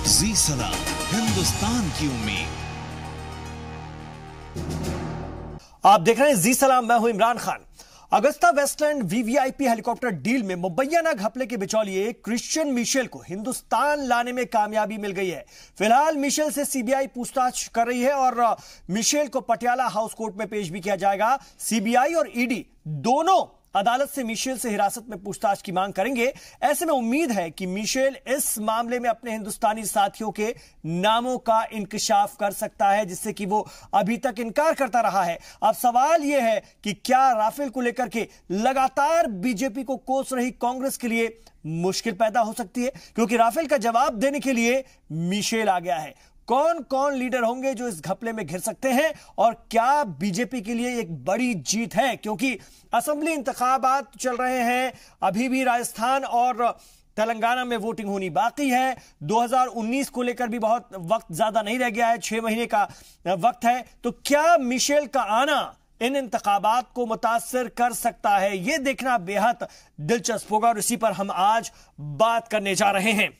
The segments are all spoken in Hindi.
जी सलाम, हिंदुस्तान की उम्मीद। आप देख रहे हैं जी सलाम, मैं हूं Imran Khan. Agusta Westland VVIP helicopter deal में मुबैना घपले के बिचौलिए क्रिश्चियन मिशेल को हिंदुस्तान लाने में कामयाबी मिल गई है। फिलहाल मिशेल से सीबीआई पूछताछ कर रही है और मिशेल को पटियाला हाउस कोर्ट में पेश भी किया जाएगा। सीबीआई और ईडी दोनों अदालत से मिशेल से हिरासत में पूछताछ की मांग करेंगे। ऐसे में उम्मीद है कि मिशेल इस मामले में अपने हिंदुस्तानी साथियों के नामों का इंकशाफ कर सकता है, जिससे कि वो अभी तक इनकार करता रहा है। अब सवाल यह है कि क्या राफेल को लेकर के लगातार बीजेपी को कोस रही कांग्रेस के लिए मुश्किल पैदा हो सकती है, क्योंकि राफेल का जवाब देने के लिए मिशेल आ गया है। कौन कौन लीडर होंगे जो इस घपले में घिर सकते हैं और क्या बीजेपी के लिए एक बड़ी जीत है, क्योंकि असेंबली इंतखाबात चल रहे हैं, अभी भी राजस्थान और तेलंगाना में वोटिंग होनी बाकी है। 2019 को लेकर भी बहुत वक्त ज्यादा नहीं रह गया है, 6 महीने का वक्त है। तो क्या मिशेल का आना इन इंतखाबात को मुतासिर कर सकता है, यह देखना बेहद दिलचस्प होगा और इसी पर हम आज बात करने जा रहे हैं।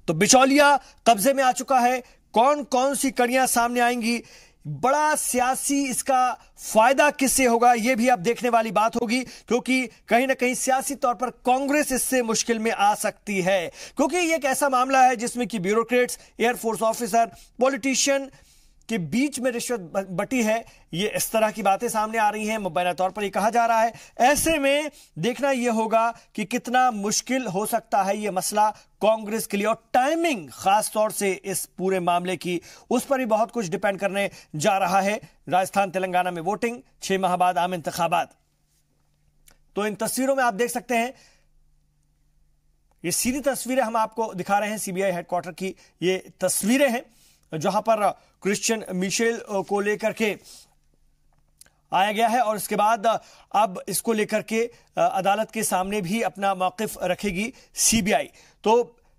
तो बिचौलिया कब्जे में आ चुका है, कौन कौन सी कड़ियां सामने आएंगी, बड़ा सियासी इसका फायदा किससे होगा, यह भी अब देखने वाली बात होगी, क्योंकि कहीं ना कहीं सियासी तौर पर कांग्रेस इससे मुश्किल में आ सकती है, क्योंकि यह एक ऐसा मामला है जिसमें कि ब्यूरोक्रेट्स, एयरफोर्स ऑफिसर, पॉलिटिशियन के बीच में रिश्वत बटी है। ये इस तरह की बातें सामने आ रही हैं, मुबैना तौर पर ये कहा जा रहा है। ऐसे में देखना यह होगा कि कितना मुश्किल हो सकता है ये मसला कांग्रेस के लिए, और टाइमिंग खास तौर से इस पूरे मामले की, उस पर भी बहुत कुछ डिपेंड करने जा रहा है। राजस्थान तेलंगाना में वोटिंग, 6 माह बाद आम इंतखाबात। तो इन तस्वीरों में आप देख सकते हैं, ये सीधी तस्वीरें हम आपको दिखा रहे हैं सीबीआई हेडक्वार्टर की। ये तस्वीरें हैं जहां पर क्रिश्चियन मिशेल को लेकर के आया गया है और इसके बाद अब इसको लेकर के अदालत के सामने भी अपना मौकिफ रखेगी सीबीआई। तो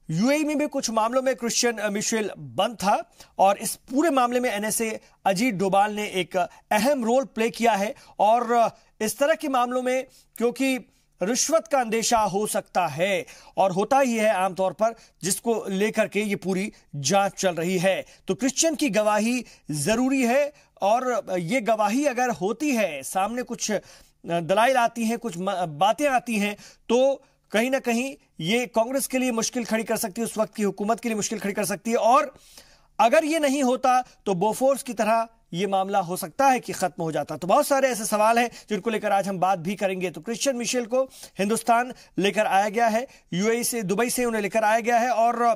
यूएई में भी कुछ मामलों में क्रिश्चियन मिशेल बंद था और इस पूरे मामले में एनएसए अजीत डोभाल ने एक अहम रोल प्ले किया है। और इस तरह के मामलों में क्योंकि रिश्वत का अंदेशा हो सकता है और होता ही है आमतौर पर, जिसको लेकर के ये पूरी जांच चल रही है। तो क्रिश्चियन की गवाही जरूरी है और ये गवाही अगर होती है, सामने कुछ दलाइल आती हैं, कुछ बातें आती हैं, तो कहीं ना कहीं ये कांग्रेस के लिए मुश्किल खड़ी कर सकती है, उस वक्त की हुकूमत के लिए मुश्किल खड़ी कर सकती है। और अगर ये नहीं होता तो बोफोर्स की तरह ये मामला हो सकता है कि खत्म हो जाता। तो बहुत सारे ऐसे सवाल हैं जिनको लेकर आज हम बात भी करेंगे। तो क्रिश्चियन मिशेल को हिंदुस्तान लेकर आया गया है, यूएई से, दुबई से उन्हें लेकर आया गया है और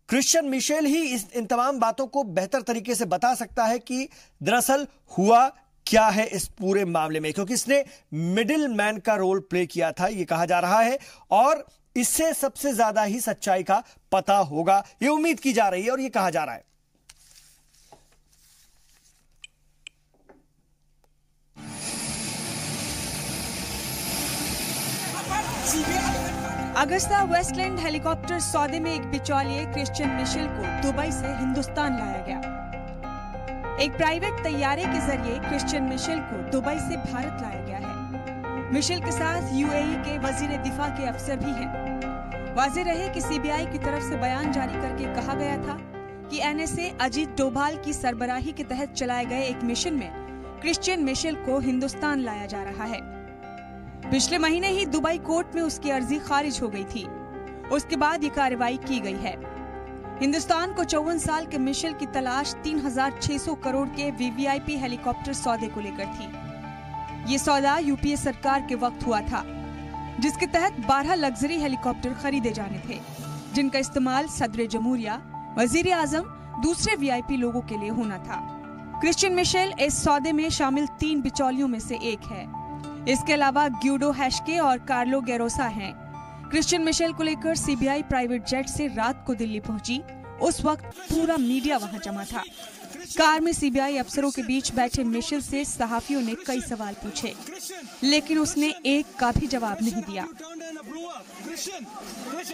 क्रिश्चियन मिशेल ही इन तमाम बातों को बेहतर तरीके से बता सकता है कि दरअसल हुआ क्या है इस पूरे मामले में, क्योंकि इसने मिडिल मैन का रोल प्ले किया था, यह कहा जा रहा है, और इससे सबसे ज्यादा ही सच्चाई का पता होगा, यह उम्मीद की जा रही है और यह कहा जा रहा है। अगस्ता वेस्टलैंड हेलीकॉप्टर सौदे में एक बिचौलिए क्रिश्चियन मिशेल को दुबई से हिंदुस्तान लाया गया। एक प्राइवेट तैयारे के जरिए क्रिश्चियन मिशेल को दुबई से भारत लाया गया है। मिशेल के साथ यूएई के वजीर दिफा के अफसर भी हैं। वाज़ेह रहे कि सीबीआई की तरफ से बयान जारी करके कहा गया था कि एनएसए अजीत डोभाल की सरबराही के तहत चलाए गए एक मिशन में क्रिश्चियन मिशेल को हिंदुस्तान लाया जा रहा है। पिछले महीने ही दुबई कोर्ट में उसकी अर्जी खारिज हो गई थी, उसके बाद ये कार्रवाई की गई है। हिंदुस्तान को 54 साल के मिशेल की तलाश 3,600 करोड़ के वीवीआईपी हेलीकॉप्टर सौदे को लेकर थी। ये सौदा यूपीए सरकार के वक्त हुआ था, जिसके तहत 12 लग्जरी हेलीकॉप्टर खरीदे जाने थे, जिनका इस्तेमाल सदर जमहूरिया, वजीर आजम, दूसरे वीआईपी लोगों के लिए होना था। क्रिश्चियन मिशेल इस सौदे में शामिल 3 बिचौलियों में से एक है। इसके अलावा ग्यूडो हैशके और कार्लो गेरोसा हैं। क्रिश्चियन मिशेल को लेकर सीबीआई प्राइवेट जेट से रात को दिल्ली पहुंची। उस वक्त पूरा मीडिया वहां जमा था। कार में सीबीआई अफसरों के बीच बैठे मिशेल से सहाफियों ने कई सवाल पूछे, लेकिन उसने एक का भी जवाब नहीं दिया।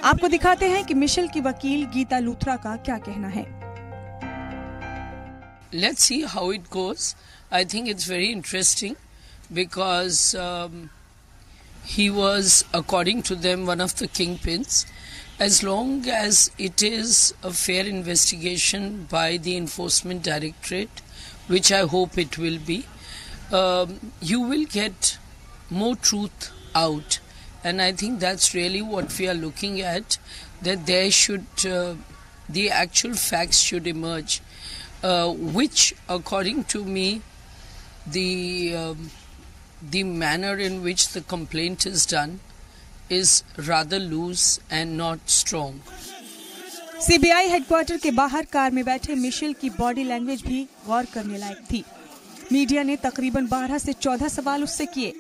आपको दिखाते हैं कि मिशेल की वकील गीता लूथरा का क्या कहना है। Let's see how it goes. I think it's very interesting because he was, according to them, one of the kingpins, as long as it is a fair investigation by the Enforcement Directorate, which I hope it will be, you will get more truth out. And I think that's really what we are looking at, that there should, the actual facts should emerge, which according to me, the manner in which the complaint is done is rather loose and not strong. CBI headquarter के बाहर कार में बैठे मिशेल की बॉडी लैंग्वेज भी गौर करने लायक थी। मीडिया ने तकरीबन 12 से 14 सवाल उससे किए,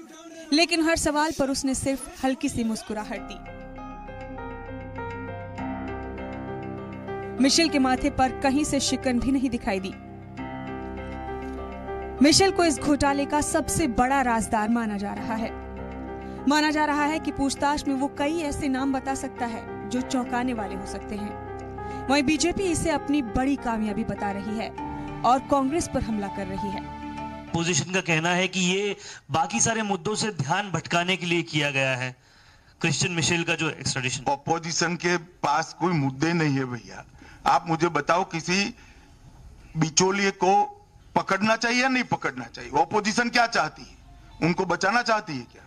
लेकिन हर सवाल पर उसने सिर्फ हल्की सी मुस्कुराहट दी। मिशेल के माथे पर कहीं से शिकन भी नहीं दिखाई दी। मिशेल को इस घोटाले का सबसे बड़ा राजदार माना जा रहा है। माना जा रहा है कि पूछताछ में वो कई ऐसे नाम बता सकता है जो चौंकाने वाले हो सकते हैं। वहीं बीजेपी इसे अपनी बड़ी कामयाबी बता रही है और कांग्रेस पर हमला कर रही है। पोजीशन का कहना है कि ये बाकी सारे मुद्दों से ध्यान भटकाने के लिए किया गया है, क्रिश्चियन मिशेल का जो एक्स्ट्राडिशन। अपोजिशन के पास कोई मुद्दे नहीं है भैया। आप मुझे बताओ, किसी बिचौलिए को पकड़ना चाहिए या नहीं पकड़ना चाहिए? अपोजिशन क्या चाहती है? उनको बचाना चाहती है क्या?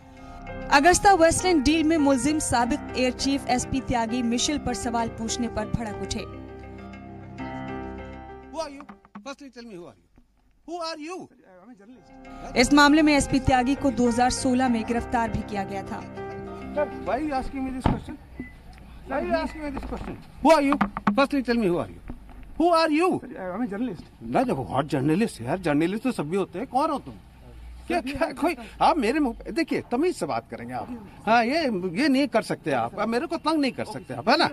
अगस्ता वेस्टलैंड डील में मुलजिम साबिक एयर चीफ एसपी त्यागी मिशेल पर सवाल पूछने पर भड़क उठे। इस मामले में एसपी त्यागी को 2016 में गिरफ्तार भी किया गया था। Who are you? I'm a journalist. ना देखो, हॉट जर्नलिस्ट यार, जर्नलिस्ट तो सभी होते हैं। कौन हो तुम? क्या कोई आप मेरे मुंह देखिए, तमीज से बात करेंगे आप। हाँ, ये नहीं कर सकते आप मेरे को तंग नहीं कर सकते आप, है ना?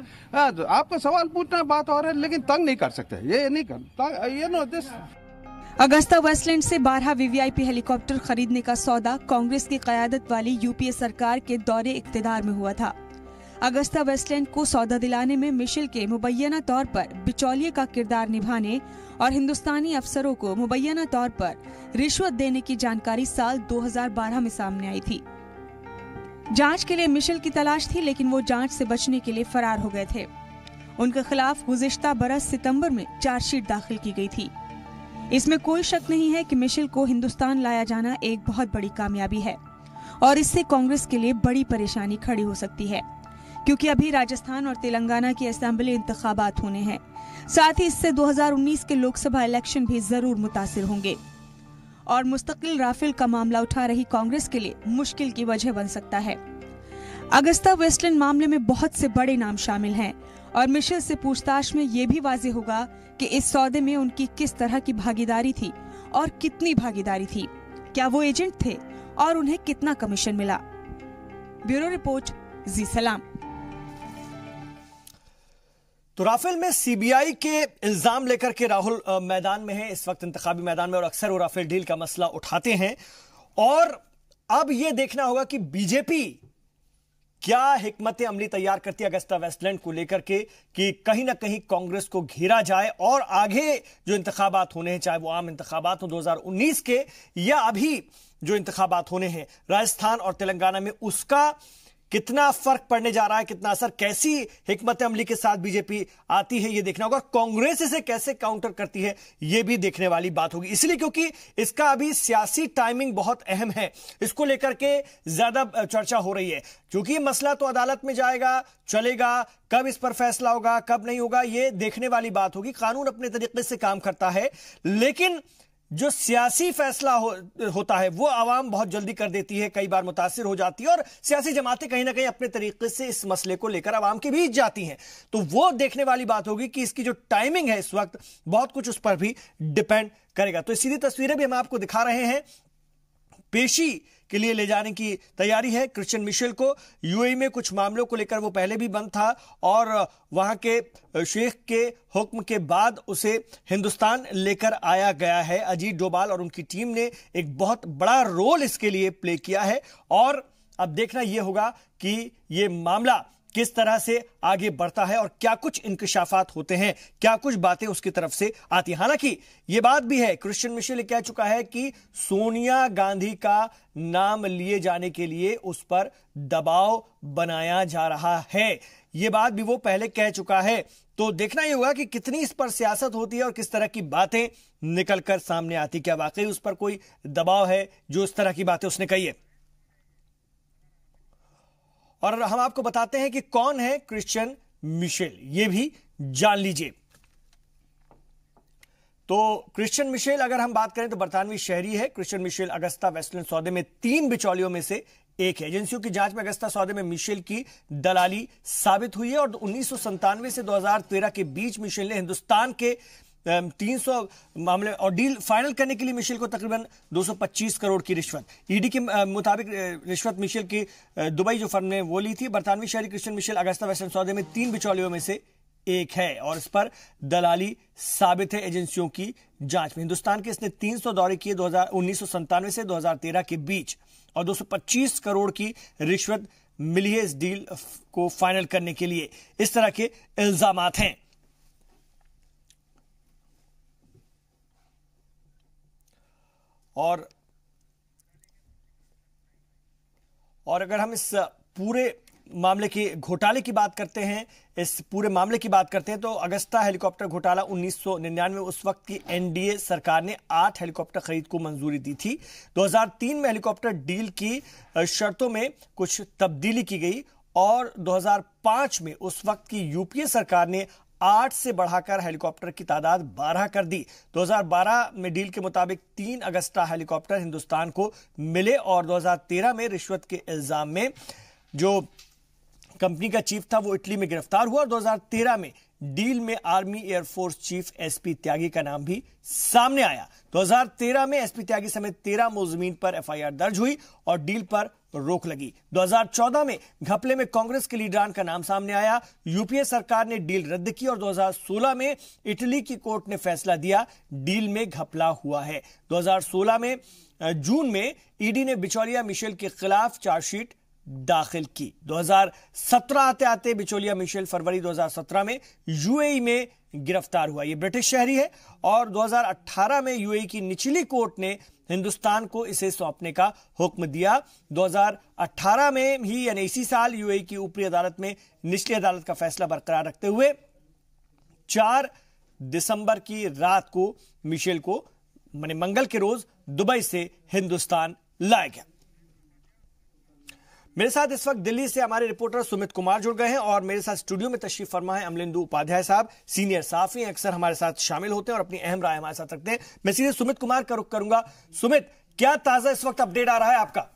तो आपको सवाल पूछना बात और है, लेकिन तंग नहीं कर सकते। ये नहीं कर, ये नो दिस। अगस्ता वेस्टलैंड से 12 वीवीआईपी हेलीकॉप्टर खरीदने का सौदा कांग्रेस की कयादत वाली यूपीए सरकार के दौरे इक्तिदार में हुआ था। अगस्ता वेस्टलैंड को सौदा दिलाने में मिशेल के मुबैना तौर पर बिचौलिए का किरदार निभाने और हिंदुस्तानी अफसरों को मुबैना तौर पर रिश्वत देने की जानकारी साल 2012 में सामने आई थी। जांच के लिए मिशेल की तलाश थी, लेकिन वो जांच से बचने के लिए फरार हो गए थे। उनके खिलाफ गुज़िश्ता बरस सितंबर में चार्जशीट दाखिल की गई थी। इसमें कोई शक नहीं है कि मिशेल को हिंदुस्तान लाया जाना एक बहुत बड़ी कामयाबी है और इससे कांग्रेस के लिए बड़ी परेशानी खड़ी हो सकती है, क्योंकि अभी राजस्थान और तेलंगाना की असेंबली इंतखाबात होने हैं। साथ ही इससे 2019 के लोकसभा इलेक्शन भी जरूर मुतासिर होंगे और मुस्तकिल राफेल का मामला उठा रही कांग्रेस के लिए मुश्किल की वजह बन सकता है। अगस्ता वेस्टलैंड मामले में बहुत से बड़े नाम शामिल हैं और मिशेल से पूछताछ में ये भी वाज़ेह होगा कि इस सौदे में उनकी किस तरह की भागीदारी थी और कितनी भागीदारी थी। क्या वो एजेंट थे और उन्हें कितना कमीशन मिला? ब्यूरो रिपोर्ट, जी सलाम। तो राफेल में सीबीआई के इल्जाम लेकर के राहुल मैदान में है, इस वक्त इंतखाबी मैदान में, और अक्सर वो राफेल डील का मसला उठाते हैं। और अब यह देखना होगा कि बीजेपी क्या हिकमत अमली तैयार करती है अगस्ता वेस्टलैंड को लेकर के, कि कहीं ना कहीं कांग्रेस को घेरा जाए और आगे जो इंतखाबात होने हैं, चाहे वो आम इंतखाबात हो 2019 के या अभी जो इंतखाबात होने हैं राजस्थान और तेलंगाना में, उसका कितना फर्क पड़ने जा रहा है, कितना असर, कैसी हिकमत अमली के साथ बीजेपी आती है, यह देखना होगा। कांग्रेस इसे कैसे काउंटर करती है, यह भी देखने वाली बात होगी। इसलिए क्योंकि इसका अभी सियासी टाइमिंग बहुत अहम है, इसको लेकर के ज्यादा चर्चा हो रही है, क्योंकि मसला तो अदालत में जाएगा, चलेगा, कब इस पर फैसला होगा, कब नहीं होगा, यह देखने वाली बात होगी। कानून अपने तरीके से काम करता है, लेकिन जो सियासी फैसला होता है वो आवाम बहुत जल्दी कर देती है, कई बार मुतासिर हो जाती है, और सियासी जमातें कहीं ना कहीं अपने तरीके से इस मसले को लेकर आवाम के बीच जाती हैं। तो वो देखने वाली बात होगी कि इसकी जो टाइमिंग है इस वक्त, बहुत कुछ उस पर भी डिपेंड करेगा। तो सीधी तस्वीरें भी हम आपको दिखा रहे हैं। पेशी के लिए ले जाने की तैयारी है क्रिश्चियन मिशेल को। यूएई में कुछ मामलों को लेकर वो पहले भी बंद था और वहां के शेख के हुक्म के बाद उसे हिंदुस्तान लेकर आया गया है। अजीत डोभाल और उनकी टीम ने एक बहुत बड़ा रोल इसके लिए प्ले किया है और अब देखना यह होगा कि यह मामला किस तरह से आगे बढ़ता है और क्या कुछ इंकशाफात होते हैं, क्या कुछ बातें उसकी तरफ से आती हैं। हालांकि यह बात भी है, क्रिश्चियन मिशेल कह चुका है कि सोनिया गांधी का नाम लिए जाने के लिए उस पर दबाव बनाया जा रहा है। यह बात भी वो पहले कह चुका है। तो देखना ही होगा कि कितनी इस पर सियासत होती है और किस तरह की बातें निकलकर सामने आती। क्या वाकई उस पर कोई दबाव है जो इस तरह की बातें उसने कही है। और हम आपको बताते हैं कि कौन है क्रिश्चियन मिशेल, यह भी जान लीजिए। तो क्रिश्चियन मिशेल अगर हम बात करें तो बरतानवी शहरी है। क्रिश्चियन मिशेल अगस्ता वेस्टलैंड सौदे में 3 बिचौलियों में से एक है। एजेंसियों की जांच में अगस्ता सौदे में मिशेल की दलाली साबित हुई है और 1997 से 2013 के बीच मिशेल ने हिंदुस्तान के 300 मामले और डील फाइनल करने के लिए मिशेल को तकरीबन 225 करोड़ की रिश्वत, ईडी के मुताबिक रिश्वत मिशेल की दुबई जो फर्म ने वो ली थी। बरतानवी शहरी क्रिश्चियन मिशेल अगस्ता वेस्टलैंड सौदे में 3 बिचौलियों में से एक है और इस पर दलाली साबित है एजेंसियों की जांच में। हिंदुस्तान के इसने 300 दौरे किए 1997 से 2013 के बीच और 225 करोड़ की रिश्वत मिली है इस डील को फाइनल करने के लिए। इस तरह के इल्जामात हैं। और अगर हम इस पूरे मामले की घोटाले की बात करते हैं, इस पूरे मामले की बात करते हैं तो अगस्ता हेलीकॉप्टर घोटाला 1999 उस वक्त की एनडीए सरकार ने 8 हेलीकॉप्टर खरीद को मंजूरी दी थी। 2003 में हेलीकॉप्टर डील की शर्तों में कुछ तब्दीली की गई और 2005 में उस वक्त की यूपीए सरकार ने 8 से बढ़ाकर हेलीकॉप्टर की तादाद 12 कर दी। 2012 में डील के मुताबिक 3 अगस्ता हेलीकॉप्टर हिंदुस्तान को मिले और 2013 में रिश्वत के इल्जाम में जो कंपनी का चीफ था वो इटली में गिरफ्तार हुआ और 2013 में डील में आर्मी एयरफोर्स चीफ एसपी त्यागी का नाम भी सामने आया। 2013 में एसपी त्यागी समेत 13 मुलजिमीन पर एफआईआर दर्ज हुई और डील पर रोक लगी। 2014 में घपले में कांग्रेस के लीडरान का नाम सामने आया। यूपीए सरकार ने डील रद्द की और 2016 में इटली की कोर्ट ने फैसला दिया डील में घपला हुआ है। 2016 में जून में ईडी ने बिचौलिया मिशेल के खिलाफ चार्जशीट दाखिल की। 2017 आते आते बिचौलिया मिशेल फरवरी 2017 में यूएई में गिरफ्तार हुआ। यह ब्रिटिश शहरी है और 2018 में यूएई की निचली कोर्ट ने हिंदुस्तान को इसे सौंपने का हुक्म दिया। 2018 में ही यानी इसी साल यूएई की ऊपरी अदालत में निचली अदालत का फैसला बरकरार रखते हुए 4 दिसंबर की रात को मिशेल को माने मंगल के रोज दुबई से हिंदुस्तान लाया गया। मेरे साथ इस वक्त दिल्ली से हमारे रिपोर्टर सुमित कुमार जुड़ गए हैं और मेरे साथ स्टूडियो में तशरीफ फरमा है अमलेंदु उपाध्याय साहब, सीनियर सहाफी, अक्सर हमारे साथ शामिल होते हैं और अपनी अहम राय हमारे साथ रखते हैं। मैं सीधे सुमित कुमार का रुख करूंगा। सुमित, क्या ताजा इस वक्त अपडेट आ रहा है आपका?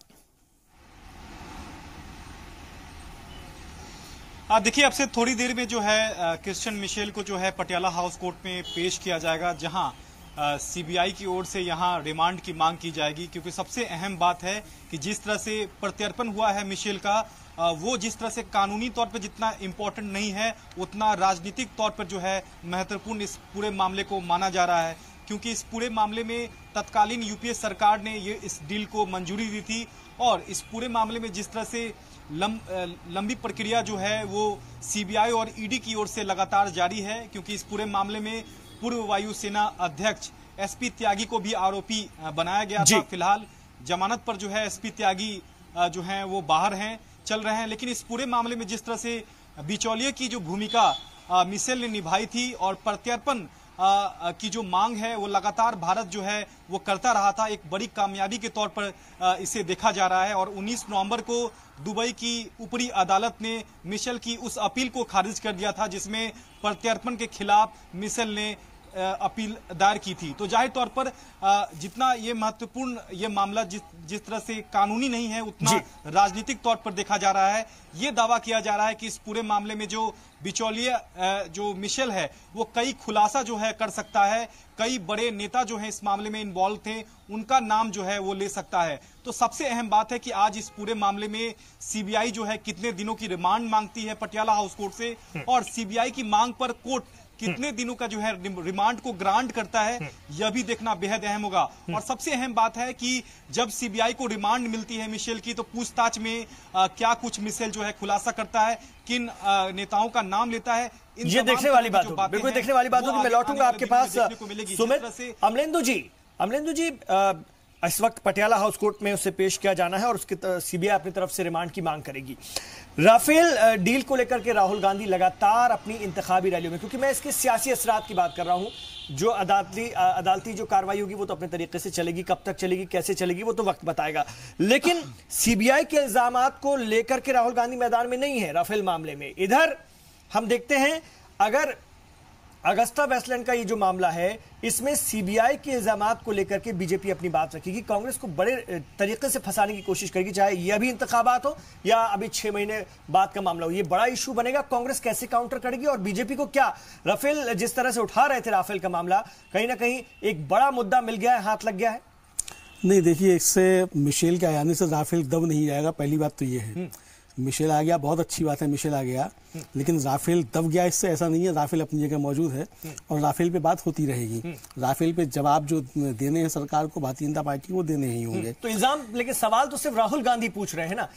देखिए, अब से थोड़ी देर में जो है क्रिश्चियन मिशेल को जो है पटियाला हाउस कोर्ट में पेश किया जाएगा, जहां सीबीआई की ओर से यहां रिमांड की मांग की जाएगी। क्योंकि सबसे अहम बात है कि जिस तरह से प्रत्यर्पण हुआ है मिशेल का, वो जिस तरह से कानूनी तौर पर जितना इम्पोर्टेंट नहीं है उतना राजनीतिक तौर पर जो है महत्वपूर्ण इस पूरे मामले को माना जा रहा है। क्योंकि इस पूरे मामले में तत्कालीन यूपीए सरकार ने ये इस डील को मंजूरी दी थी और इस पूरे मामले में जिस तरह से लंबी प्रक्रिया जो है वो सीबीआई और ईडी की ओर से लगातार जारी है। क्योंकि इस पूरे मामले में पूर्व वायुसेना अध्यक्ष एसपी त्यागी को भी आरोपी बनाया गया था। फिलहाल जमानत पर जो है एसपी त्यागी जो हैं वो बाहर हैं, चल रहे हैं। लेकिन इस पूरे मामले में जिस तरह से बिचौलिए की जो भूमिका मिशेल ने निभाई थी और प्रत्यर्पण की जो मांग है वो लगातार भारत जो है वो करता रहा था, एक बड़ी कामयाबी के तौर पर इसे देखा जा रहा है। और 19 नवंबर को दुबई की ऊपरी अदालत ने मिशेल की उस अपील को खारिज कर दिया था जिसमें प्रत्यर्पण के खिलाफ मिशेल ने अपील दायर की थी। तो जाहिर तौर पर जितना ये महत्वपूर्ण ये मामला जिस तरह से कानूनी नहीं है उतना राजनीतिक तौर पर देखा जा रहा है। ये दावा किया जा रहा है कि इस पूरे मामले में जो बिचौलिया जो मिशेल है वो कई खुलासा जो है कर सकता है, कई बड़े नेता जो है इस मामले में इन्वॉल्व थे उनका नाम जो है वो ले सकता है। तो सबसे अहम बात है कि आज इस पूरे मामले में सीबीआई जो है कितने दिनों की रिमांड मांगती है पटियाला हाउस कोर्ट से, और सीबीआई की मांग पर कोर्ट कितने दिनों का जो है रिमांड को ग्रांट करता है, यह भी देखना बेहद अहम होगा। और सबसे अहम बात है कि जब सीबीआई को रिमांड मिलती है मिशेल की, तो पूछताछ में क्या कुछ मिशेल जो है खुलासा करता है, किन नेताओं का नाम लेता है, ये देखने वाली बात होगी, बिल्कुल देखने वाली बात होगी। मैं लौटूंगा आपके पास सुमित। अमलेंदु जी, इस वक्त पटियाला हाउस कोर्ट में उसे पेश किया जाना है और उसकी सीबीआई अपनी तरफ से रिमांड की मांग करेगी। राफेल डील को लेकर के राहुल गांधी लगातार अपनी इंतखाबी रैलियों में, क्योंकि मैं इसके सियासी असरात की बात कर रहा हूं, जो अदालती जो कार्रवाई होगी वो तो अपने तरीके से चलेगी, कब तक चलेगी, कैसे चलेगी, वो तो वक्त बताएगा। लेकिन सीबीआई के इल्जामात को लेकर के राहुल गांधी मैदान में नहीं है राफेल मामले में। इधर हम देखते हैं, अगर अगस्ता वेस्टलैंड का ये जो मामला है, इसमें सीबीआई के इल्जामात को लेकर के बीजेपी अपनी बात रखेगी, कांग्रेस को बड़े तरीके से फंसाने की कोशिश करेगी, चाहे यह भी इंतखाबात हो या अभी 6 महीने बाद का मामला हो। ये बड़ा इशू बनेगा, कांग्रेस कैसे काउंटर करेगी, और बीजेपी को क्या, राफेल जिस तरह से उठा रहे थे राफेल का मामला, कहीं ना कहीं एक बड़ा मुद्दा मिल गया है, हाथ लग गया है। नहीं, देखिए, इससे मिशेल के आने से राफेल दब नहीं जाएगा, पहली बात तो ये है। मिशेल आ गया, बहुत अच्छी बात है, मिशेल आ गया, लेकिन राफेल दब गया इससे ऐसा नहीं है। राफेल अपनी जगह मौजूद है और राफेल पे बात होती रहेगी। राफेल पे जवाब जो देने हैं सरकार को, भारतीय जनता पार्टी को देने ही होंगे। तो इल्जाम, लेकिन सवाल तो सिर्फ राहुल गांधी पूछ रहे हैं ना,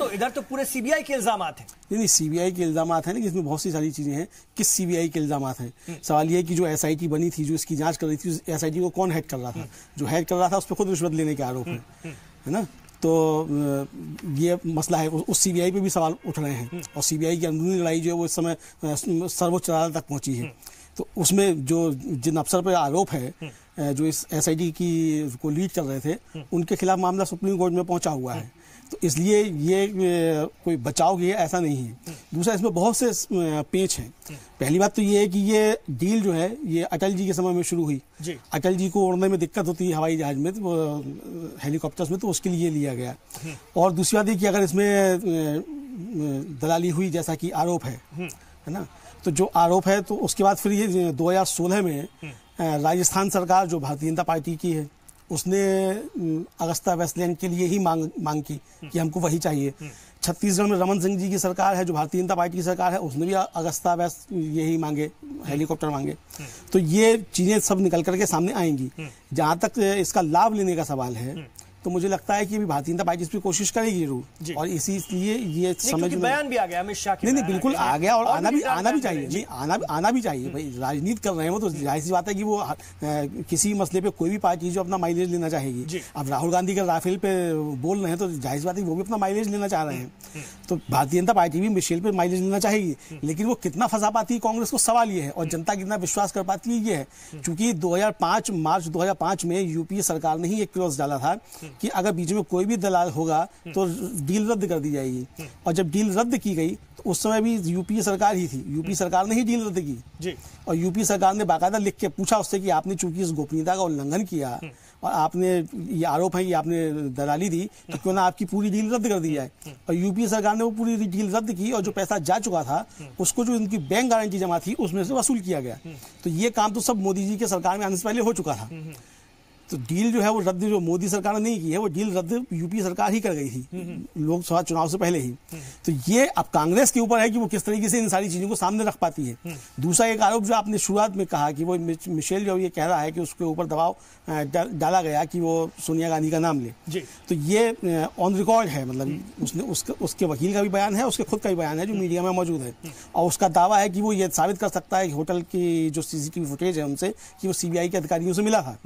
इधर तो पूरे सीबीआई के इल्जाम हैं। नहीं, सीबीआई के इल्जाम हैं, लेकिन इसमें बहुत सी सारी चीजें हैं। किस सीबीआई के इल्जाम हैं? सवाल ये है कि जो एसआईटी बनी थी, जो इसकी जांच कर रही थी, एसआईटी को कौन हेड कर रहा था? जो हेड कर रहा था उस पर खुद रिश्वत लेने के आरोप है ना। तो ये मसला है, उस सीबीआई पे भी सवाल उठ रहे हैं, और सीबीआई की अंदरूनी लड़ाई जो है वो इस समय सर्वोच्च अदालत तक पहुंची है। तो उसमें जो जिन अफसर पर आरोप है, जो इस एसआईटी की को लीड कर रहे थे, उनके खिलाफ मामला सुप्रीम कोर्ट में पहुंचा हुआ है। तो इसलिए ये कोई बचाव की है ऐसा नहीं है। दूसरा, इसमें बहुत से पेच हैं। पहली बात तो ये है कि ये डील जो है ये अटल जी के समय में शुरू हुई। अटल जी को उड़ने में दिक्कत होती है हवाई जहाज में, तो हेलीकॉप्टर्स में, तो उसके लिए लिया गया। और दूसरी बात ये कि अगर इसमें दलाली हुई जैसा कि आरोप है ना, तो जो आरोप है, तो उसके बाद फिर ये 2016 में राजस्थान सरकार जो भारतीय जनता पार्टी की है, उसने अगस्ता वेस्टलैंड के लिए ही मांग की कि हमको वही चाहिए। छत्तीसगढ़ में रमन सिंह जी की सरकार है, जो भारतीय जनता पार्टी की सरकार है, उसने भी अगस्ता वेस्ट यही मांगे, हेलीकॉप्टर मांगे। तो ये चीजें सब निकल करके सामने आएंगी। जहां तक इसका लाभ लेने का सवाल है, तो मुझे लगता है कि अभी भारतीय जनता पार्टी इस पर कोशिश करेगी जरूर, और इसीलिए ये समझ बयान भी आ गया अमित शाह। नहीं, बिल्कुल आ गया, और आना भी चाहिए। नहीं, आना भी चाहिए भाई, राजनीति कर रहे हैं वो, तो जाहिर सी बात है कि वो किसी मसले पे कोई भी पार्टी जो अपना माइलेज लेना चाहेगी। अब राहुल गांधी का राफेल पे बोल रहे हैं, तो जाहिर सी बात है वो भी अपना माइलेज लेना चाह रहे हैं। तो भारतीय जनता पार्टी भी मिशेल पे माइलेज लेना चाहेगी, लेकिन वो कितना फंसा पाती है कांग्रेस को, सवाल ये है, और जनता कितना विश्वास कर पाती है ये है। क्योंकि मार्च 2005 में यूपीए सरकार ने ही एक क्लॉज डाला था कि अगर बीच में कोई भी दलाल होगा तो डील रद्द कर दी जाएगी। और जब डील रद्द की गई, तो उस समय भी यूपीए सरकार ही थी, यूपी सरकार ने ही डील रद्द की। और यूपी सरकार ने बाकायदा लिख के पूछा उससे कि आपने चूंकि इस गोपनीयता का उल्लंघन किया और आपने ये आरोप है कि आपने दलाली दी, तो क्यों ना आपकी पूरी डील रद्द कर दी जाए। और यूपी सरकार ने वो पूरी डील रद्द की, और जो पैसा जा चुका था उसको जो इनकी बैंक गारंटी जमा थी उसमें से वसूल किया गया। तो ये काम तो सब मोदी जी के सरकार में आने से पहले हो चुका था। तो डील जो है वो रद्द, जो मोदी सरकार ने नहीं की है, वो डील रद्द यूपी सरकार ही कर गई थी लोकसभा चुनाव से पहले ही। तो ये अब कांग्रेस के ऊपर है कि वो किस तरीके से इन सारी चीजों को सामने रख पाती है। दूसरा एक आरोप जो आपने शुरुआत में कहा कि वो मिशेल जो ये कह रहा है कि उसके ऊपर दबाव डाला गया कि वो सोनिया गांधी का नाम ले, तो ये ऑन रिकॉर्ड है। मतलब उसके वकील का भी बयान है, उसके खुद का भी बयान है जो मीडिया में मौजूद है, और उसका दावा है कि वो ये साबित कर सकता है कि होटल की जो सीसीटीवी फुटेज है उनसे कि वो सीबीआई के अधिकारियों से मिला था।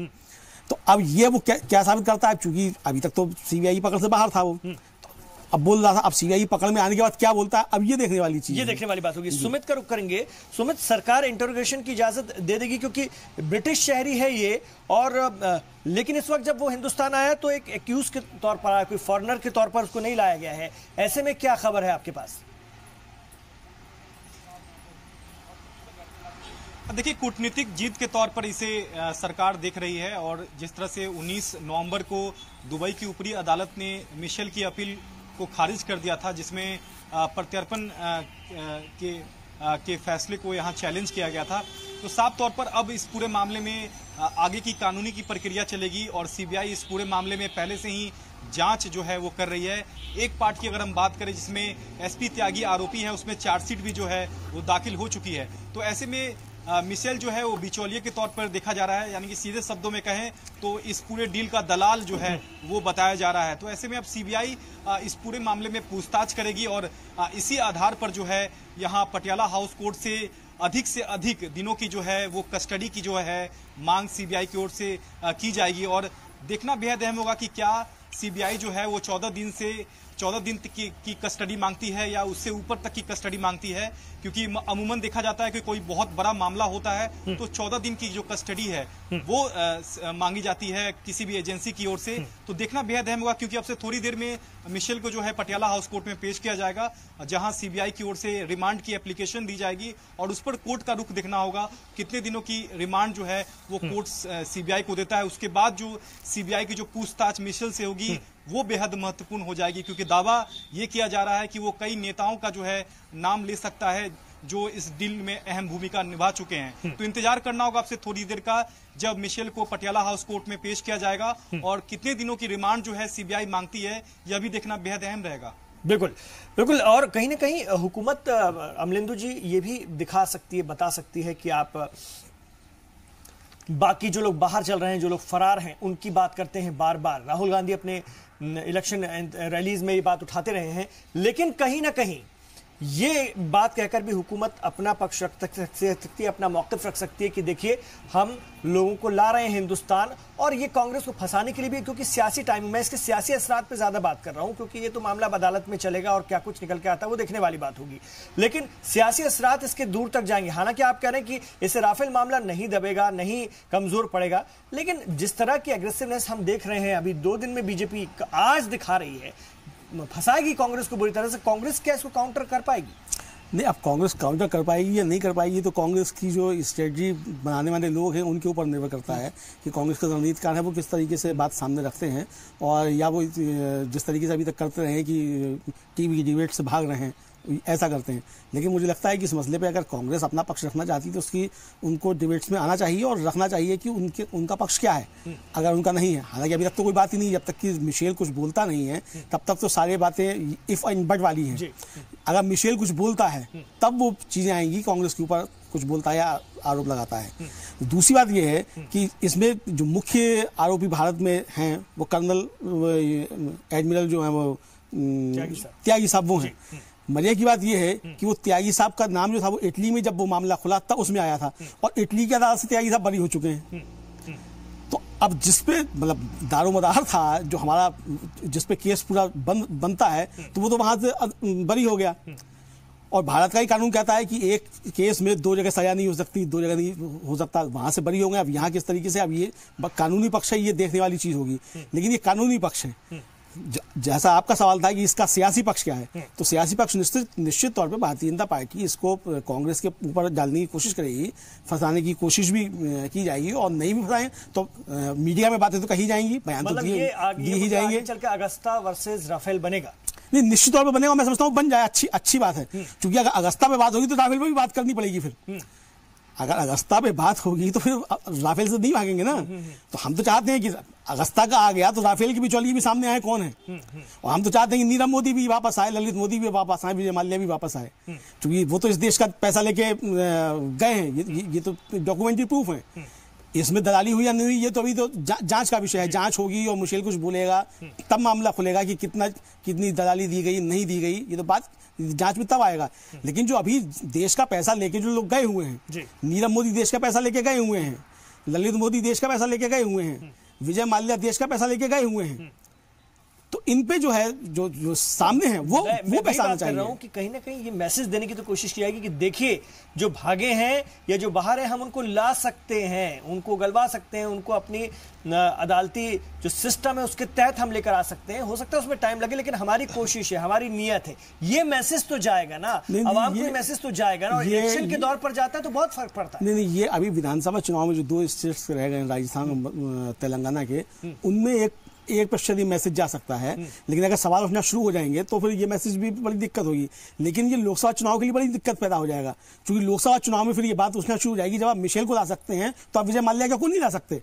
तो अब ये वो क्या साबित करता है, क्योंकि अभी तक तो सीबीआई पकड़ से बाहर था वो, अब बोल रहा था, अब सीबीआई पकड़ में आने के बाद क्या बोलता है, अब ये देखने वाली चीज, ये देखने वाली बात होगी। सुमित का रुख करेंगे। सुमित, सरकार इंटरोगेशन की इजाजत दे देगी क्योंकि ब्रिटिश शहरी है ये, और लेकिन इस वक्त जब वो हिंदुस्तान आया तो एक एक्यूज के तौर पर आया, कोई फॉरेनर के तौर पर उसको नहीं लाया गया है। ऐसे में क्या खबर है आपके पास? देखिए, कूटनीतिक जीत के तौर पर इसे सरकार देख रही है, और जिस तरह से 19 नवंबर को दुबई की ऊपरी अदालत ने मिशेल की अपील को खारिज कर दिया था, जिसमें प्रत्यर्पण के के फैसले को यहाँ चैलेंज किया गया था। तो साफ तौर पर अब इस पूरे मामले में आगे की कानूनी की प्रक्रिया चलेगी और सीबीआई इस पूरे मामले में पहले से ही जांच जो है वो कर रही है। एक पार्ट की अगर हम बात करें जिसमें एसपी त्यागी आरोपी है, उसमें चार्जशीट भी जो है वो दाखिल हो चुकी है। तो ऐसे में मिशेल जो है वो बिचौलिए के तौर पर देखा जा रहा है, यानी कि सीधे शब्दों में कहें तो इस पूरे डील का दलाल जो है वो बताया जा रहा है। तो ऐसे में अब सीबीआई इस पूरे मामले में पूछताछ करेगी और इसी आधार पर जो है यहाँ पटियाला हाउस कोर्ट से अधिक दिनों की जो है वो कस्टडी की जो है मांग सीबीआई की ओर से की जाएगी। और देखना बेहद अहम होगा कि क्या सीबीआई जो है वो 14 दिन की कस्टडी मांगती है या उससे ऊपर तक की कस्टडी मांगती है, क्योंकि अमूमन देखा जाता है कि कोई बहुत बड़ा मामला होता है तो 14 दिन की जो कस्टडी है वो मांगी जाती है किसी भी एजेंसी की ओर से। तो देखना बेहद अहम होगा, क्योंकि अब से थोड़ी देर में मिशेल को जो है पटियाला हाउस कोर्ट में पेश किया जाएगा, जहां सीबीआई की ओर से रिमांड की एप्लीकेशन दी जाएगी और उस पर कोर्ट का रुख देखना होगा कितने दिनों की रिमांड जो है वो कोर्ट सीबीआई को देता है। उसके बाद जो सीबीआई की जो पूछताछ मिशेल से होगी वो बेहद महत्वपूर्ण हो जाएगी, क्योंकि दावा ये किया जा रहा है कि वो कई नेताओं का जो है नाम ले सकता है जो इस डील में अहम भूमिका निभा चुके हैं। तो इंतजार करना होगा आपसे थोड़ी देर का, जब मिशेल को पटियाला हाउस कोर्ट में पेश किया जाएगा और कितने दिनों की रिमांड जो है सीबीआई मांगती है यह भी देखना बेहद अहम रहेगा। बिल्कुल बिल्कुल। और कहीं ना कहीं हुकूमत अमलेंदु जी ये भी दिखा सकती है, बता सकती है कि आप बाकी जो लोग बाहर चल रहे हैं, जो लोग फरार हैं, उनकी बात करते हैं बार बार। राहुल गांधी अपने इलेक्शन रैलीज में ये बात उठाते रहे हैं, लेकिन कहीं ना कहीं ये बात कहकर भी हुकूमत अपना पक्ष रख सकती है, अपना मौक़िफ़ रख सकती है कि देखिए हम लोगों को ला रहे हैं हिंदुस्तान, और ये कांग्रेस को फंसाने के लिए भी, क्योंकि सियासी टाइम मैं इसके सियासी असरात पे ज़्यादा बात कर रहा हूँ, क्योंकि ये तो मामला अदालत में चलेगा और क्या कुछ निकल के आता है वो देखने वाली बात होगी, लेकिन सियासी असरात इसके दूर तक जाएंगे। हालांकि आप कह रहे हैं कि इससे राफेल मामला नहीं दबेगा, नहीं कमज़ोर पड़ेगा, लेकिन जिस तरह की एग्रेसिवनेस हम देख रहे हैं अभी 2 दिन में बीजेपी आज दिखा रही है, फंसाएगी कांग्रेस को बुरी तरह से। कांग्रेस क्या इसको काउंटर कर पाएगी? नहीं, अब कांग्रेस काउंटर कर पाएगी या नहीं कर पाएगी तो कांग्रेस की जो स्ट्रेटजी बनाने वाले लोग हैं उनके ऊपर निर्भर करता है कि कांग्रेस का रणनीतिकार है वो किस तरीके से बात सामने रखते हैं, और या वो जिस तरीके से अभी तक करते रहे हैं कि टीवी की डिबेट से भाग रहे हैं ऐसा करते हैं। लेकिन मुझे लगता है कि इस मसले पे अगर कांग्रेस अपना पक्ष रखना चाहती तो उसकी उनको डिबेट्स में आना चाहिए और रखना चाहिए कि उनका पक्ष क्या है। अगर उनका नहीं है, हालांकि अभी तक तो कोई बात ही नहीं, जब तक कि मिशेल कुछ बोलता नहीं है तब तक तो सारी बातें इफ एंड बट वाली हैं। अगर मिशेल कुछ बोलता है तब वो चीज़ें आएंगी, कांग्रेस के ऊपर कुछ बोलता है या आरोप लगाता है। दूसरी बात यह है कि इसमें जो मुख्य आरोपी भारत में हैं वो कर्नल एडमिरल जो है वो त्यागी साहब वो हैं। मजे की बात यह है कि वो त्यागी साहब का नाम जो था वो इटली में जब वो मामला खुला तब उसमें आया था, और इटली की अदालत से त्यागी साहब बरी हो चुके हैं। तो अब जिसपे मतलब दारोमदार था जो हमारा, जिसपे केस पूरा बनता है, तो वो तो वहां से बरी हो गया। और भारत का ही कानून कहता है कि एक केस में 2 जगह सजा नहीं हो सकती, 2 जगह नहीं हो सकता, वहां से बरी हो गए। अब यहाँ किस तरीके से, अब ये कानूनी पक्ष है, ये देखने वाली चीज होगी, लेकिन ये कानूनी पक्ष है। जैसा आपका सवाल था कि इसका सियासी पक्ष क्या है, तो सियासी पक्ष निश्चित तौर पे भारतीय जनता पार्टी इसको कांग्रेस के ऊपर डालने की कोशिश करेगी, फंसाने की कोशिश भी की जाएगी, और नहीं भी फंसाएं तो मीडिया में बातें तो कही जाएंगी, बयान तो दिए ही जाएंगे। चल के अगस्ता वर्सेस राफेल बनेगा? नहीं, निश्चित तौर पर बनेगा, मैं समझता हूँ बन जाए, अच्छी बात है, क्योंकि अगर अगस्ता पे बात होगी तो राफेल पे भी बात करनी पड़ेगी। फिर अगर अगस्ता पे बात होगी तो फिर राफेल से नहीं भागेंगे ना। तो हम तो चाहते हैं कि अगस्ता का आ गया तो राफेल की बिचौलिए भी सामने आए कौन है, और हम तो चाहते हैं कि नीरव मोदी भी वापस आए, ललित मोदी भी वापस आए, विजय माल्या भी वापस आए, क्योंकि वो तो इस देश का पैसा लेके गए हैं, ये तो डॉक्यूमेंट्री प्रूफ है। इसमें दलाली हुई या नहीं हुई ये तो अभी तो जांच का विषय है, जांच होगी और मिशेल कुछ बोलेगा तब मामला खुलेगा कि कितनी दलाली दी गई नहीं दी गई, ये तो बात जांच में तब आएगा। लेकिन जो अभी देश का पैसा लेके जो लोग गए हुए हैं, नीरव मोदी देश का पैसा लेके गए हुए हैं, ललित मोदी देश का पैसा लेके गए हुए हैं, विजय माल्या देश का पैसा लेके गए हुए हैं, तो इन पे जो है जो सामने है वो पैसा आना चाहिए। कि कहीं ना कहीं ये मैसेज देने की तो कोशिश की जाएगी कि देखिए जो भागे हैं या जो बाहर है हम उनको ला सकते हैं, उनको गलवा सकते हैं, उनको अपनी अदालती जो सिस्टम है उसके तहत हम लेकर आ सकते हैं। हो सकता है उसमें टाइम लगे, लेकिन हमारी कोशिश है, हमारी नीयत है, ये मैसेज तो जाएगा ना, आवाम को मैसेज तो जाएगा ना। और इलेक्शन के दौर पर जाता है तो बहुत फर्क पड़ता है। नहीं, ये अभी विधानसभा चुनाव में जो 2 स्टेट्स रह गए राजस्थान और तेलंगाना के, उनमें एक 1% मैसेज जा सकता है, लेकिन अगर सवाल उठना शुरू हो जाएंगे तो फिर ये मैसेज भी बड़ी दिक्कत होगी। लेकिन ये लोकसभा चुनाव के लिए बड़ी दिक्कत पैदा हो जाएगा, क्योंकि लोकसभा चुनाव में फिर ये बात उठना शुरू हो जाएगी, जब आप मिशेल को ला सकते हैं तो आप विजय माल्या को नहीं ला सकते।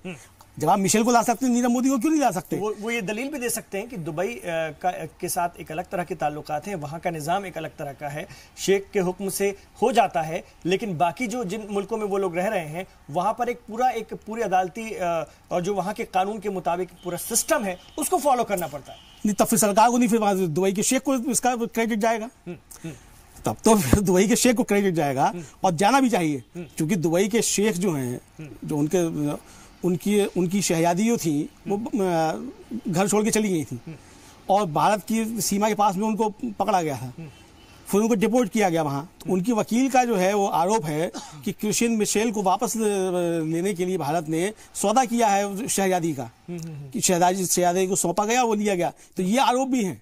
जब आप मिशेल को ला सकते हैं, नीरव मोदी को क्यों नहीं ला सकते? वो ये दलील भी दे सकते हैं कि दुबई के साथ एक अलग तरह के ताल्लुकात हैं, वहां का निजाम एक अलग तरह का है, शेख के हुक्म से हो जाता है, लेकिन बाकी जो जिन मुल्कों में वो लोग रह रहे हैं वहां पर एक पूरी अदालती और जो वहां के कानून के मुताबिक पूरा सिस्टम है उसको फॉलो करना पड़ता है। नहीं, तब फिर सरकार को नहीं, फिर दुबई के शेख को इसका क्रेडिट जाएगा। तब तो फिर दुबई के शेख को क्रेडिट जाएगा, और जाना भी चाहिए, क्योंकि दुबई के शेख जो हैं, जो उनकी शहजादियों थी, वो घर छोड़ के चली गई थी और भारत की सीमा के पास में उनको पकड़ा गया था, फिर उनको डिपोर्ट किया गया वहां। तो उनकी वकील का जो है वो आरोप है कि क्रिश्चियन मिशेल को वापस लेने के लिए भारत ने सौदा किया है शहजादी का, कि शहजादी को सौंपा गया, वो लिया गया। तो ये आरोप भी है।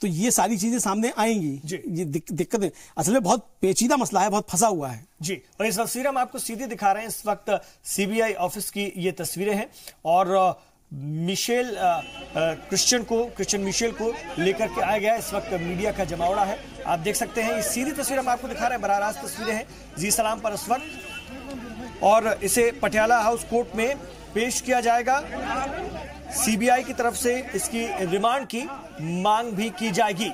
तो ये सारी चीजें सामने आएंगी। ये दिक्कतें, असल में बहुत पेचीदा मसला है, बहुत फंसा हुआ है जी। और इस तस्वीर हम आपको सीधे दिखा रहे हैं, इस वक्त सीबीआई ऑफिस की ये तस्वीरें हैं, और क्रिश्चियन मिशेल को लेकर के आया गया। इस वक्त मीडिया का जमावड़ा है, आप देख सकते हैं। ये सीधी तस्वीर हम आपको दिखा रहे हैं, बराह रास्त तस्वीरें हैं जी सलाम पर इस वक्त, और इसे पटियाला हाउस कोर्ट में पेश किया जाएगा। सीबीआई की तरफ से इसकी रिमांड की मांग भी की जाएगी।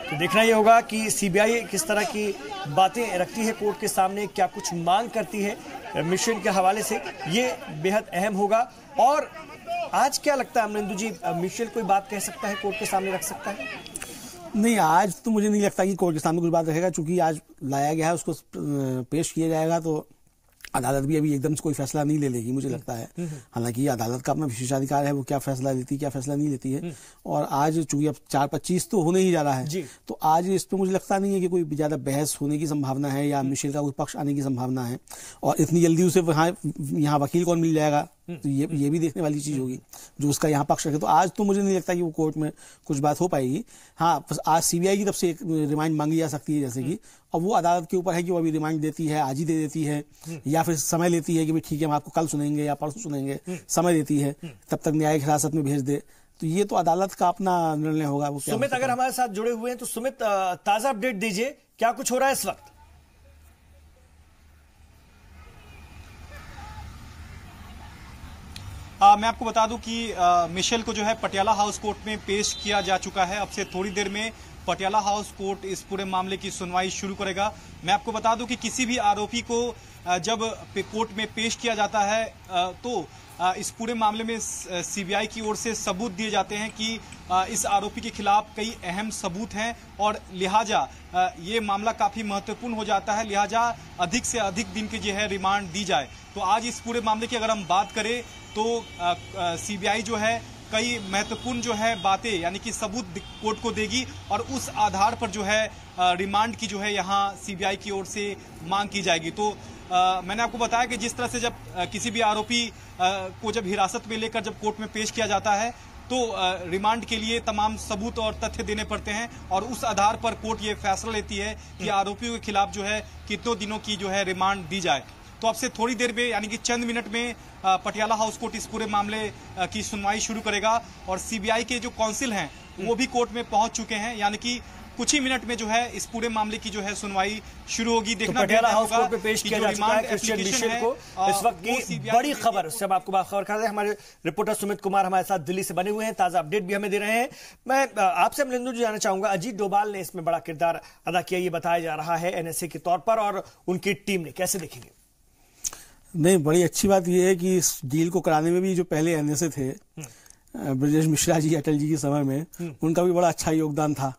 तो देखना यह होगा कि सीबीआई किस तरह की बातें रखती है कोर्ट के सामने, क्या कुछ मांग करती है मिशन के हवाले से, ये बेहद अहम होगा। और आज क्या लगता है अमरिंदु जी, मिशेल कोई बात कह सकता है, कोर्ट के सामने रख सकता है? नहीं, आज तो मुझे नहीं लगता कि कोर्ट के सामने कुछ बात रखेगा, क्योंकि आज लाया गया है, उसको पेश किया जाएगा, तो अदालत भी अभी एकदम से कोई फैसला नहीं ले लेगी, मुझे लगता है। हालांकि अदालत का अपना विशेषाधिकार है, वो क्या फैसला लेती है, क्या फैसला नहीं लेती है। और आज चूंकि अब 4-25 तो होने ही जा रहा है, तो आज इस पर मुझे लगता नहीं है कि कोई ज्यादा बहस होने की संभावना है या मिशेल का कोई पक्ष आने की संभावना है। और इतनी जल्दी उसे यहाँ वकील कौन मिल जाएगा, तो ये भी देखने वाली चीज होगी, जो उसका यहाँ पक्ष रखे। तो आज तो मुझे नहीं लगता कि वो कोर्ट में कुछ बात हो पाएगी। हाँ, आज सीबीआई की तरफ से एक रिमांड मांगी जा सकती है, जैसे कि, और वो अदालत के ऊपर है कि वो अभी रिमांड देती है, आज ही दे देती है, या फिर समय लेती है कि भाई ठीक है हम आपको कल सुनेंगे या परसों सुनेंगे, समय देती है, तब तक न्यायिक हिरासत में भेज दे। तो ये तो अदालत का अपना निर्णय होगा। वो सुमित अगर हमारे साथ जुड़े हुए हैं तो सुमित, ताजा अपडेट दीजिए, क्या कुछ हो रहा है इस वक्त? मैं आपको बता दूं कि मिशेल को जो है पटियाला हाउस कोर्ट में पेश किया जा चुका है। अब से थोड़ी देर में पटियाला हाउस कोर्ट इस पूरे मामले की सुनवाई शुरू करेगा। मैं आपको बता दूं कि किसी भी आरोपी को जब कोर्ट में पेश किया जाता है तो इस पूरे मामले में सीबीआई की ओर से सबूत दिए जाते हैं कि इस आरोपी के खिलाफ कई अहम सबूत हैं, और लिहाजा ये मामला काफी महत्वपूर्ण हो जाता है, लिहाजा अधिक से अधिक दिन की जो है रिमांड दी जाए। तो आज इस पूरे मामले की अगर हम बात करें तो सीबीआई जो है कई महत्वपूर्ण जो है बातें यानी कि सबूत कोर्ट को देगी, और उस आधार पर जो है रिमांड की जो है यहाँ सीबीआई की ओर से मांग की जाएगी। तो मैंने आपको बताया कि जिस तरह से जब किसी भी आरोपी को जब हिरासत में लेकर जब कोर्ट में पेश किया जाता है तो रिमांड के लिए तमाम सबूत और तथ्य देने पड़ते हैं, और उस आधार पर कोर्ट ये फैसला लेती है कि आरोपियों के खिलाफ जो है कितनों दिनों की जो है रिमांड दी जाए। तो अब से थोड़ी देर में यानी कि चंद मिनट में पटियाला हाउस कोर्ट इस पूरे मामले की सुनवाई शुरू करेगा, और सीबीआई के जो काउंसिल हैं वो भी कोर्ट में पहुंच चुके हैं, यानी कि कुछ ही मिनट में जो है इस पूरे मामले की जो है सुनवाई शुरू होगी। देखना पटियाला हाउस कोर्ट पे पेश किया जा चुका है क्रिश्चियन मिशेल को। इस वक्त की बड़ी खबर, उससे हम आपको खबर कर रहे हैं, हमारे रिपोर्टर सुमित कुमार हमारे साथ दिल्ली से बने हुए हैं, ताजा अपडेट भी हमें दे रहे हैं। मैं आपसे अमरिंदु जी जानना चाहूंगा, अजीत डोभाल ने इसमें बड़ा किरदार अदा किया, ये बताया जा रहा है एनएसए के तौर पर, और उनकी टीम ने, कैसे देखेंगे? नहीं, बड़ी अच्छी बात यह है कि इस डील को कराने में भी जो पहले एनएसए थे, ब्रजेश मिश्रा जी, अटल जी के समय में, उनका भी बड़ा अच्छा योगदान था।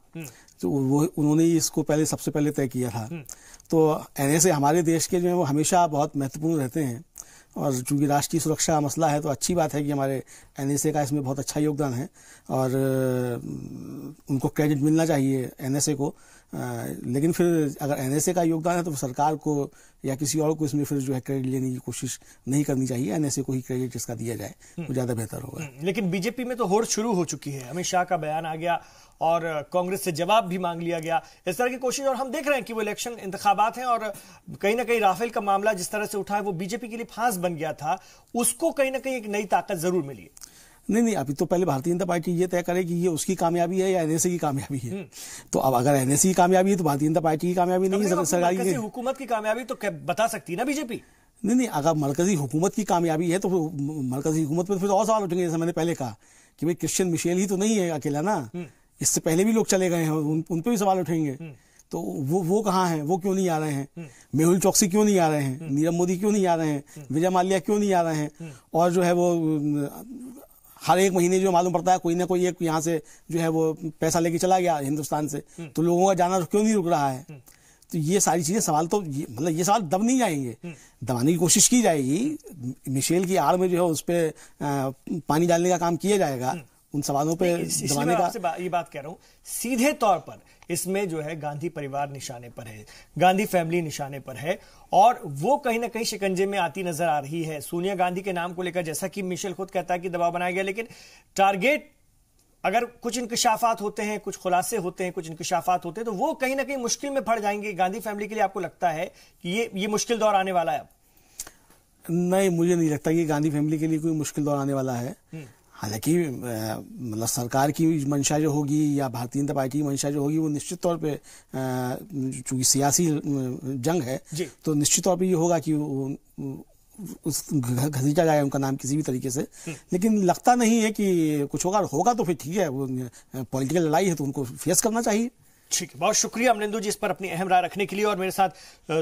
तो वो उन्होंने ही इसको सबसे पहले तय किया था। तो एनएसए हमारे देश के जो है वो हमेशा बहुत महत्वपूर्ण रहते हैं, और चूंकि राष्ट्रीय सुरक्षा का मसला है तो अच्छी बात है कि हमारे एनएसए का इसमें बहुत अच्छा योगदान है, और उनको क्रेडिट मिलना चाहिए एनएसए को। लेकिन फिर अगर एनएसए का योगदान है तो सरकार को या किसी और को इसमें फिर जो है क्रेडिट लेने की कोशिश नहीं करनी चाहिए, एनएसए को ही क्रेडिट इसका दिया जाए, वो ज्यादा बेहतर होगा। लेकिन बीजेपी में तो होड़ शुरू हो चुकी है, अमित शाह का बयान आ गया, और कांग्रेस से जवाब भी मांग लिया गया, इस तरह की कोशिश। और हम देख रहे हैं कि वो इलेक्शन इंतखाबात हैं और कहीं ना कहीं राफेल का मामला जिस तरह से उठा है वो बीजेपी के लिए फांस बन गया था, उसको कहीं ना कहीं एक नई ताकत जरूर मिली है। नहीं, अभी तो पहले भारतीय जनता पार्टी ये तय करे कि ये उसकी कामियाबी है या एनएसए की कामयाबी है। तो अब अगर एनएसए की कामयाबी है तो भारतीय जनता पार्टी की कामयाबी नहीं है, सरकारी हुकूमत की कामयाबी तो बता सकती है ना बीजेपी। नहीं, अगर मरकजी हुकूमत की कामयाबी है तो मरकजी हुकूमत पर फिर और सवाल उठेंगे। जैसे मैंने पहले कहा कि भाई क्रिश्चियन मिशेल ही तो नहीं है अकेला ना, इससे पहले भी लोग चले गए हैं, उन पर भी सवाल उठेंगे। तो वो कहाँ हैं, वो क्यों नहीं आ रहे हैं, मेहुल चौकसी क्यों नहीं आ रहे हैं, नीरव मोदी क्यों नहीं आ रहे हैं, विजय माल्या क्यों नहीं आ रहे हैं, और जो है वो हर एक महीने जो मालूम पड़ता है कोई ना कोई एक यहाँ से जो है वो पैसा लेके चला गया हिंदुस्तान से, तो लोगों का जाना क्यों नहीं रुक रहा है। तो ये सारी चीजें सवाल तो मतलब ये सवाल दब नहीं जाएंगे, दबाने की कोशिश की जाएगी, मिशेल की आड़ में जो है उस पर पानी डालने का काम किया जाएगा, उन सवालों पे दबाने का। ये बात कह रहा हूं सीधे तौर पर इसमें जो है गांधी परिवार निशाने पर है, गांधी फैमिली निशाने पर है, और वो कहीं ना कहीं शिकंजे में आती नजर आ रही है सोनिया गांधी के नाम को लेकर। जैसा कि मिशेल खुद कहता है कि दबाव बनाया गया, लेकिन टारगेट अगर कुछ इंकशाफात होते हैं, कुछ खुलासे होते हैं, कुछ इंकशाफात होते हैं, तो वो कहीं ना कहीं मुश्किल में पड़ जाएंगे गांधी फैमिली के लिए। आपको लगता है कि ये मुश्किल दौर आने वाला है अब? नहीं, मुझे नहीं लगता कि गांधी फैमिली के लिए कोई मुश्किल दौर आने वाला है। हालांकि मतलब सरकार की मंशा जो होगी या भारतीय जनता पार्टी की मंशा जो होगी वो निश्चित तौर पे चूंकि सियासी जंग है तो निश्चित तौर पे ये होगा कि घसीटा जाए उनका नाम किसी भी तरीके से। लेकिन लगता नहीं है कि कुछ होगा तो फिर ठीक है, वो पॉलिटिकल लड़ाई है तो उनको फेस करना चाहिए। ठीक है, बहुत शुक्रिया अमरिंदु जी इस पर अपनी अहम राय रखने के लिए। और मेरे साथ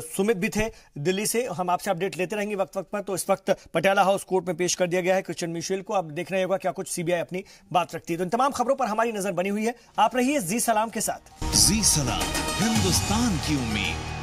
सुमित भी थे दिल्ली से, हम आपसे अपडेट लेते रहेंगे वक्त वक्त पर। तो इस वक्त पटियाला हाउस कोर्ट में पेश कर दिया गया है क्रिश्चियन मिशेल को। अब देखना होगा क्या कुछ सीबीआई अपनी बात रखती है। तो इन तमाम खबरों पर हमारी नजर बनी हुई है। आप रहिए जी सलाम के साथ। जी सलाम, हिंदुस्तान की उम्मीद।